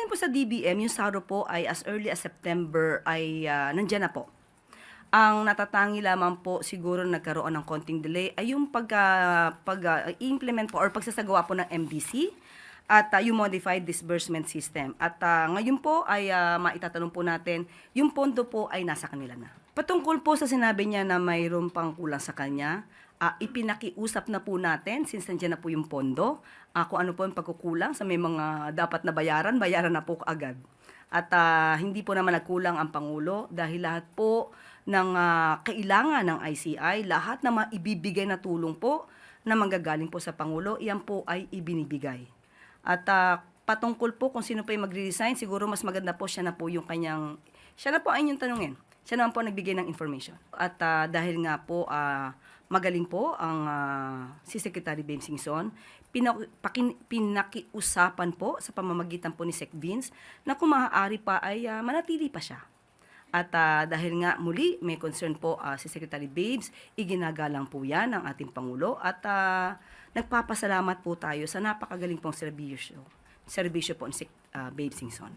Ayon po sa DBM, yung SARO po ay as early as September ay nandiyan na po. Ang natatangi lamang po siguro nagkaroon ng konting delay ay yung pag-implement po or pagsasagawa po ng MDC at yung modified disbursement system. At ngayon po ay maitatanong po natin, yung pondo po ay nasa kanila na. Patungkol po sa sinabi niya na mayroon pang kulang sa kanya, ipinakiusap na po natin since nandiyan na po yung pondo, kung ano po yung pagkukulang sa may mga dapat na bayaran, bayaran na po agad. At hindi po naman nagkulang ang Pangulo dahil lahat po ng kailangan ng ICI, lahat na maibibigay na tulong po na manggagaling po sa Pangulo, iyan po ay ibinibigay. At patungkol po kung sino pa yung magre-resign, siguro mas maganda po siya na po yung kanyang, siya na po ay inyong tanungin. Siya naman po nagbigay ng information. At dahil nga po magaling po ang si Secretary Babe Singson, pinakiusapan po sa pamamagitan po ni Sec Vince na kung maaari pa ay manatili pa siya. At dahil nga muli may concern po si Secretary Babes, iginagalang po yan ng ating Pangulo at nagpapasalamat po tayo sa napakagaling pong serbisyo po ni Babe Singson.